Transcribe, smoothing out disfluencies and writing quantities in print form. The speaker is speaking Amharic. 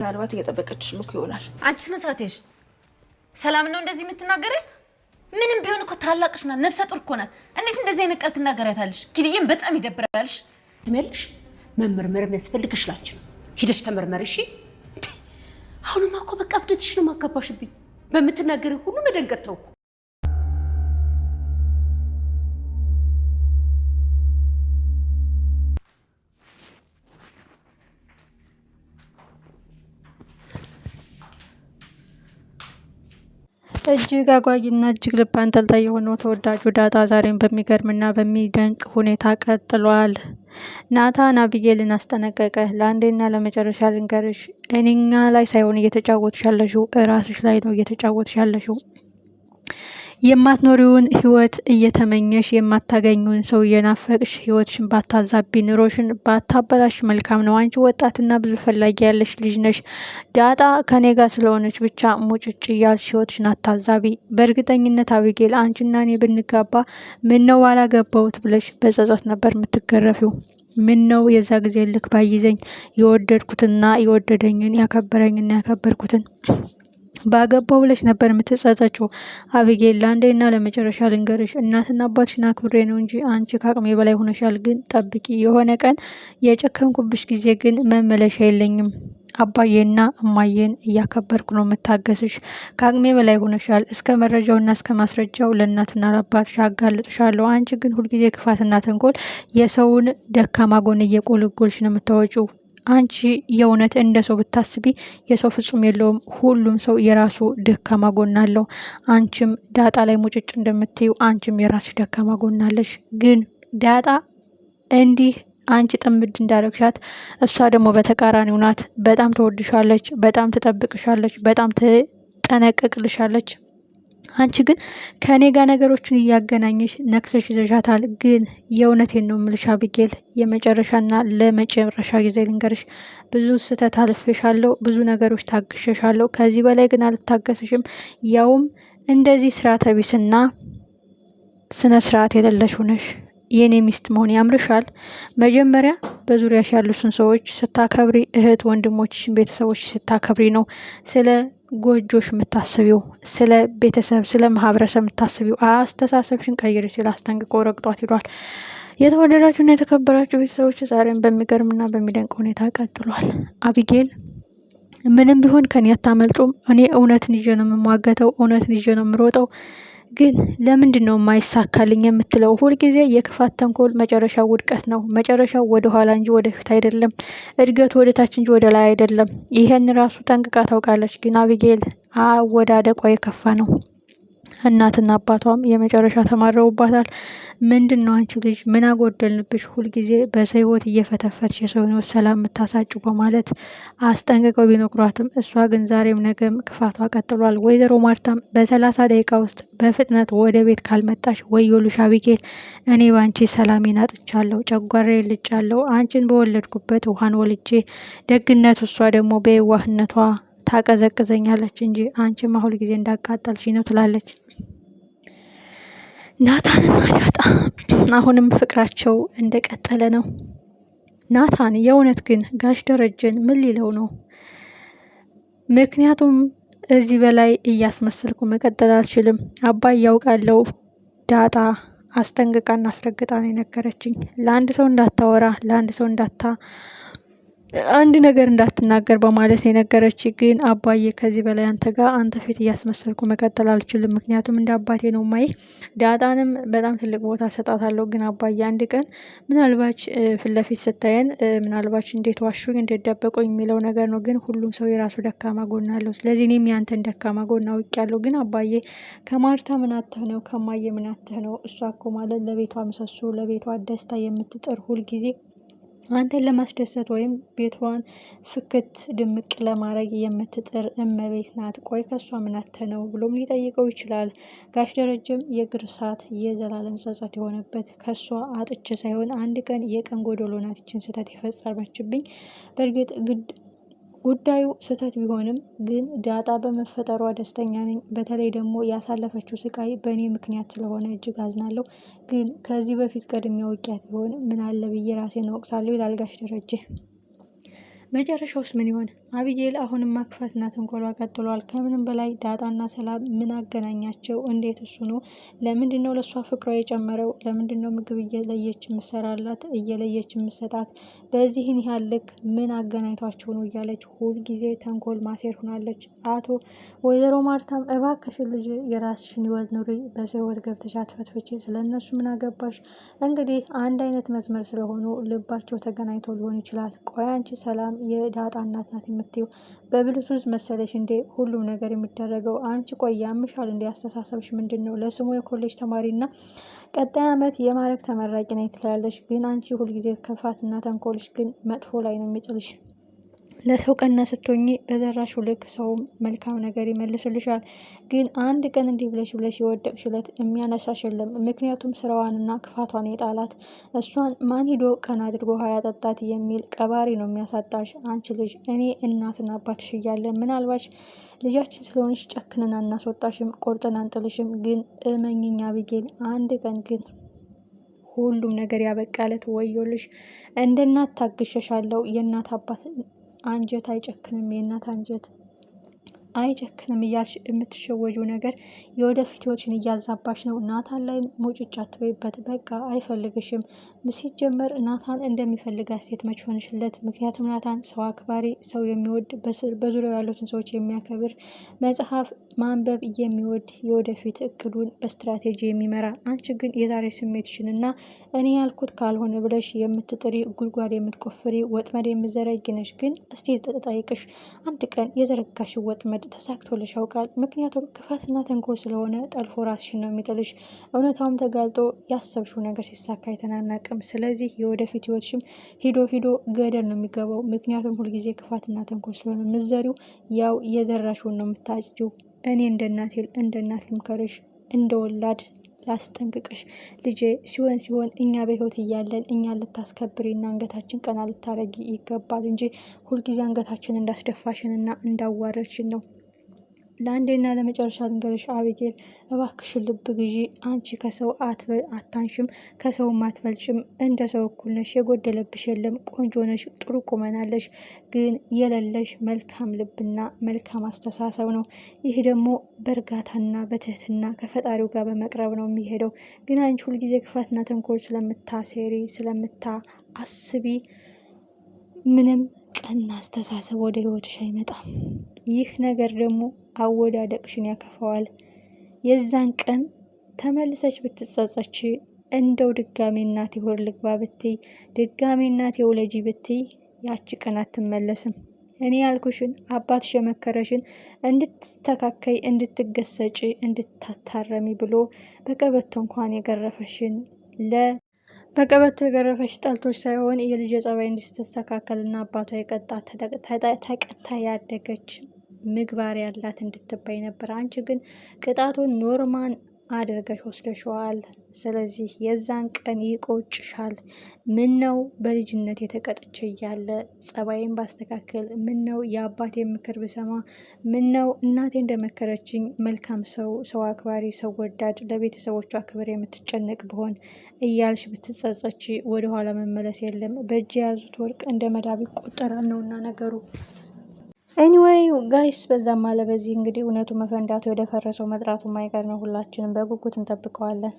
ምናልባት እየጠበቀችሽ እኮ ይሆናል። አንቺ መስራትሽ ሰላም ነው እንደዚህ የምትናገረት? ምንም ቢሆን እኮ ታላቅሽና ነፍሰ ጡር እኮ ናት። እንዴት እንደዚህ አይነት ቃል ትናገሪያታለሽ? ኪድዬም በጣም ይደብራልሽ። ትመልሽ መመርመር የሚያስፈልግሽ ላንቺ ነው። ሂደሽ ተመርመር እሺ። አሁንማ እኮ በቃ እብደትሽ ነው ማጋባሽብኝ። በምትናገሪው ሁሉ መደንገጥ ተውኩ። እጅግ አጓጊና እጅግ ልብ አንጠልጣይ የሆነው ተወዳጁ ዳጣ ዛሬም በሚገርምና በሚደንቅ ሁኔታ ቀጥሏል። ናታን አቢጌልን አስጠነቀቀ። ለአንዴና ለመጨረሻ ልንገርሽ፣ እኛ ላይ ሳይሆን እየተጫወትሽ ያለሽው እራስሽ ላይ ነው እየተጫወትሽ ያለሽው። የማትኖሪውን ህይወት እየተመኘሽ የማታገኙን ሰው እየናፈቅሽ ህይወትሽን ባታዛቢ ኑሮሽን ባታበላሽ መልካም ነው። አንቺ ወጣትና ብዙ ፈላጊ ያለሽ ልጅ ነሽ። ዳጣ ከኔ ጋር ስለሆነች ብቻ ሙጭጭ እያልሽ ህይወትሽን አታዛቢ። በእርግጠኝነት አቢጌል አንቺና እኔ ብንጋባ ምን ነው ባላገባሁት ብለሽ በጸጸት ነበር የምትገረፊው። ምን ነው የዛ ጊዜ ልክ ባይዘኝ የወደድኩትና የወደደኝን ያከበረኝና ያከበርኩትን ባገባው ብለሽ ነበር የምትጸጸችው። አቢጌል ለአንዴና ለመጨረሻ ልንገርሽ፣ እናትና አባትሽን አክብሬ ነው እንጂ አንቺ ከአቅሜ በላይ ሆነሻል። ግን ጠብቂ፣ የሆነ ቀን የጨከንኩብሽ ጊዜ ግን መመለሻ የለኝም። አባዬና እማዬን እያከበርኩ ነው የምታገስሽ። ከአቅሜ በላይ ሆነሻል። እስከ መረጃውና እስከ ማስረጃው ለእናትና ለአባትሽ አጋልጥሻለሁ። አንቺ ግን ሁልጊዜ ክፋትና ተንኮል፣ የሰውን ደካማ ጎን እየቆለጎልሽ ነው የምታወጪው። አንቺ የእውነት እንደ ሰው ብታስቢ የሰው ፍጹም የለውም። ሁሉም ሰው የራሱ ደካማ ጎን አለው። አንቺም ዳጣ ላይ ሙጭጭ እንደምትዩ አንቺም የራስሽ ደካማ ጎን አለሽ። ግን ዳጣ እንዲህ አንቺ ጥምድ እንዳረግሻት እሷ ደግሞ በተቃራኒው ናት። በጣም ትወድሻለች፣ በጣም ትጠብቅሻለች፣ በጣም ትጠነቅቅልሻለች። አንቺ ግን ከኔ ጋር ነገሮችን እያገናኘሽ ነክሰሽ ይዘሻታል። ግን የእውነቴን ነው የምልሽ አቢጌል፣ የመጨረሻና ለመጨረሻ ጊዜ ልንገርሽ፣ ብዙ ስህተት አልፌሻለሁ፣ ብዙ ነገሮች ታግሸሻለሁ። ከዚህ በላይ ግን አልታገስሽም። ያውም እንደዚህ ስርዓተ ቢስና ስነ ስርዓት የሌለሽው ነሽ። የኔ ሚስት መሆን ያምርሻል? መጀመሪያ በዙሪያሽ ያሉትን ሰዎች ስታከብሪ፣ እህት ወንድሞችሽን፣ ቤተሰቦች ስታከብሪ ነው ስለ ጎጆሽ የምታስቢው፣ ስለ ቤተሰብ ስለ ማህበረሰብ የምታስቢው። አስተሳሰብሽን ቀይር ሲል አስጠንቅቆ ረግጧት ሂዷል። የተወደዳችሁና የተከበራችሁ ቤተሰቦች ዛሬም በሚገርምና በሚደንቅ ሁኔታ ቀጥሏል። አቢጌል ምንም ቢሆን ከኔ አታመልጡም። እኔ እውነትን ይዤ ነው የምሟገተው፣ እውነትን ይዤ ነው የምሮጠው። ግን ለምንድን ነው የማይሳካልኝ የምትለው? ሁልጊዜ የክፋት ተንኮል መጨረሻው ውድቀት ነው። መጨረሻው ወደ ኋላ እንጂ ወደፊት አይደለም። እድገቱ ወደ ታች እንጂ ወደ ላይ አይደለም። ይሄን ራሱ ጠንቅቃ ታውቃለች። ግን አቢጌል አወዳደቋ የከፋ ነው። እናትና አባቷም የመጨረሻ ተማረውባታል። ምንድን ነው አንቺ ልጅ ምን አጎደልንብሽ? ሁልጊዜ በሰው ህይወት እየፈተፈትሽ የሰው ህይወት ሰላም የምታሳጩ በማለት አስጠንቅቀው ቢነግሯትም እሷ ግን ዛሬም ነገም ክፋቷ ቀጥሏል። ወይዘሮ ማርታም በ30 ደቂቃ ውስጥ በፍጥነት ወደ ቤት ካልመጣሽ ወዮልሽ አቢጌል፣ እኔ ባንቺ ሰላሜን አጥቻለሁ፣ ጨጓሬ ልጫለሁ። አንቺን በወለድኩበት ውሃን ወልጄ ደግነቱ እሷ ደግሞ በየዋህነቷ ታቀዘቅዘኛለች እንጂ አንቺማ ሁል ጊዜ እንዳቃጠልሽ ነው ትላለች። ናታንና ዳጣ አሁንም ፍቅራቸው እንደቀጠለ ነው። ናታን የእውነት ግን ጋሽ ደረጀን ምን ሊለው ነው? ምክንያቱም እዚህ በላይ እያስመሰልኩ መቀጠል አልችልም። አባይ ያውቃለው። ዳጣ አስጠንቅቃና አስረግጣ ነው የነገረችኝ። ለአንድ ሰው እንዳታወራ፣ ለአንድ ሰው አንድ ነገር እንዳትናገር በማለት የነገረች። ግን አባዬ ከዚህ በላይ አንተ ጋር አንተ ፊት እያስመሰልኩ መቀጠል አልችልም። ምክንያቱም እንደ አባቴ ነው ማይ። ዳጣንም በጣም ትልቅ ቦታ ሰጣታለሁ። ግን አባዬ አንድ ቀን ምናልባች ፊት ለፊት ስታየን ምናልባች እንዴት ዋሹኝ እንዴት ደበቁኝ የሚለው ነገር ነው። ግን ሁሉም ሰው የራሱ ደካማ ጎን አለው። ስለዚህ እኔም ያንተን ደካማ ጎን አውቄያለሁ። ግን አባዬ ከማርታ ምን አተህ ነው? ከማየ ምን አተህ ነው? እሷ እኮ ማለት ለቤቷ ምሰሶ ለቤቷ ደስታ የምትጥር ሁልጊዜ አንተን ለማስደሰት ወይም ቤቷን ፍክት ድምቅ ለማድረግ የምትጥር እመቤት ናት። ቆይ ከሷ ምን አተህ ነው ብሎም ሊጠይቀው ይችላል። ጋሽ ደረጀም የእግር እሳት የዘላለም ጸጸት የሆነበት ከሷ አጥቼ ሳይሆን አንድ ቀን የቀን ጎደሎ ናት ይችን ስህተት የፈጸመችብኝ። በእርግጥ ጉዳዩ ስህተት ቢሆንም ግን ዳጣ በመፈጠሯ ደስተኛ ነኝ። በተለይ ደግሞ ያሳለፈችው ስቃይ በእኔ ምክንያት ስለሆነ እጅግ አዝናለሁ። ግን ከዚህ በፊት ቀድሜ አውቂያት ቢሆን ምን አለ ብዬ ራሴን እወቅሳለሁ ይላል ጋሽ ደረጀ። መጨረሻውስ ምን ይሆን? አቢጌል አሁንም ክፋትና ተንኮሏ ቀጥሏል። ከምንም በላይ ዳጣና ሰላም ምን አገናኛቸው? እንዴት እሱ ነው? ለምንድን ነው ለእሷ ፍቅሯ የጨመረው? ለምንድን ነው ምግብ እየለየች የምሰራላት እየለየች የምሰጣት? በዚህን ያህል ልክ ምን አገናኝቷቸው ነው እያለች ሁልጊዜ ተንኮል ማሴር ሆናለች። ወይዘሮ ማርታም እባክሽን ልጅ የራስሽን ህይወት ኑሪ፣ በሰው ህይወት ገብተሽ አትፈትፍቺ፣ ስለነሱ ምን አገባሽ? እንግዲህ አንድ አይነት መስመር ስለሆኑ ልባቸው ተገናኝቶ ሊሆን ይችላል። ቆይ አንቺ ሰላም የዳጣ እናት ናት የምትይው በብሉቱዝ መሰለሽ እንዴ ሁሉም ነገር የሚደረገው? አንቺ ቆይ ያምሻል እንዴ? አስተሳሰብሽ ምንድን ነው? ለስሙ የኮሌጅ ተማሪና ቀጣይ ዓመት የማዕረግ ተመራቂ ነኝ ትላለሽ፣ ግን አንቺ ሁልጊዜ ክፋትና ተንኮልሽ ግን መጥፎ ላይ ነው የሚጥልሽ። ለሰው ቀና ስትሆኚ በዘራሹ ልክ ሰውም መልካም ነገር ይመልስልሻል። ግን አንድ ቀን እንዲህ ብለሽ የወደቅሽለት የሚያነሳሽ የለም። ምክንያቱም ስራዋንና ክፋቷን የጣላት እሷን ማን ሂዶ ቀን አድርጎ ሀያ ጠጣት የሚል ቀባሪ ነው የሚያሳጣሽ። አንቺ ልጅ እኔ እናትና አባትሽ እያለን ምናልባች ልጃችን ስለሆንሽ ጨክነን አናስወጣሽም፣ ቆርጠን አንጥልሽም። ግን እመኝኛ አቢጌል አንድ ቀን ግን ሁሉም ነገር ያበቃለት ወዮልሽ። እንደ እናት ታግሸሻለሁ። የእናት አባት አንጀት አይጨክንም፣ የእናት አንጀት አይጨክንም እያልሽ የምትሸወጂው ነገር የወደፊት ህይወትሽን እያዛባሽ ነው። ናታን ላይ ሙጭጭ አትበይበት። በቃ አይፈልግሽም። ሲጀመር ናታን እንደሚፈልጋት ሴት መች ሆንሽለት? ምክንያቱም ናታን ሰው አክባሪ፣ ሰው የሚወድ፣ በዙሪያው ያሉትን ሰዎች የሚያከብር፣ መጽሐፍ ማንበብ የሚወድ፣ የወደፊት እቅዱን በስትራቴጂ የሚመራ። አንቺ ግን የዛሬ ስሜትሽን እና እኔ ያልኩት ካልሆነ ብለሽ የምትጥሪ፣ ጉድጓድ የምትቆፍሪ፣ ወጥመድ የምዘረጊ ነሽ። ግን እስቲ ተጠይቅሽ አንድ ቀን የዘረጋሽ ወጥመድ ተሳክቶልሽ ያውቃል? ምክንያቱም ክፋትና ተንኮል ስለሆነ ጠልፎ ራስሽን ነው የሚጥልሽ። እውነታውም ተጋልጦ ያሰብሽው ነገር ሲሳካ አይተናናቅም። ስለዚህ የወደፊት ህይወትሽም ሂዶ ገደል ነው የሚገባው። ምክንያቱም ሁልጊዜ ክፋትና ተንኮል ስለሆነ ምዘሪው ያው የዘራሽውን ነው የምታጭጂው። እኔ እንደ እናት ልምከርሽ፣ እንደ ወላድ ላስጠንቅቅሽ ልጄ። ሲሆን እኛ በህይወት እያለን እኛ ልታስከብሪና አንገታችን ቀና ልታረጊ ይገባል እንጂ ሁልጊዜ አንገታችን እንዳስደፋሽንና እንዳዋረድሽን ነው። ለአንዴና ለመጨረሻ ልንገርሽ አቢጌል፣ እባክሽን ልብ ግዢ። አንቺ ከሰው አታንሽም፣ ከሰውም አትበልጭም። እንደ ሰው እኩል ነሽ፣ የጎደለብሽ የለም። ቆንጆ ነሽ፣ ጥሩ ቁመናለሽ። ግን የሌለሽ መልካም ልብና መልካም አስተሳሰብ ነው። ይህ ደግሞ በእርጋታና በትህትና ከፈጣሪው ጋር በመቅረብ ነው የሚሄደው። ግን አንቺ ሁልጊዜ ክፋትና ተንኮል ስለምታሴሪ ስለምታስቢ ምንም ቀና አስተሳሰብ ወደ ህይወትሽ አይመጣም። ይህ ነገር ደግሞ አወዳደቅሽን ያከፈዋል። የዛን ቀን ተመልሰሽ ብትጸጸች፣ እንደው ድጋሜ እናቴ ሆድ ልግባ ብትይ፣ ድጋሜ እናቴ ውለጂ ብትይ፣ ያቺ ቀን አትመለስም። እኔ ያልኩሽን አባትሽ የመከረሽን እንድትስተካከይ፣ እንድትገሰጪ፣ እንድታታረሚ ብሎ በቀበቶ እንኳን የገረፈሽን በቀበቶ የገረፈሽ ጠልቶች ሳይሆን የልጅ ጸባይ እንድትስተካከልና አባቷ የቀጣት ተቀታ ያደገች ምግባር ያላት እንድትባይ ነበር። አንቺ ግን ቅጣቱን ኖርማን አድርገሽ ወስደሽዋል። ስለዚህ የዛን ቀን ይቆጭሻል። ምን ነው በልጅነት የተቀጥቼ እያለ ጸባይን ባስተካከል፣ ምን ነው የአባቴ ምክር ብሰማ፣ ምን ነው እናቴ እንደመከረችኝ መልካም ሰው አክባሪ፣ ሰው ወዳድ፣ ለቤተሰቦቿ ክብር የምትጨነቅ ብሆን እያልሽ ብትጸጸች ወደኋላ መመለስ የለም። በእጅ የያዙት ወርቅ እንደ መዳብ ይቆጠራል ነውና ነገሩ። ኤኒዌይ ጋይስ፣ በዛም አለ በዚህ እንግዲህ እውነቱ መፈንዳቱ ወደ ፈረሰው መጥራቱ ማይቀር ነው። ሁላችንም በጉጉት እንጠብቀዋለን።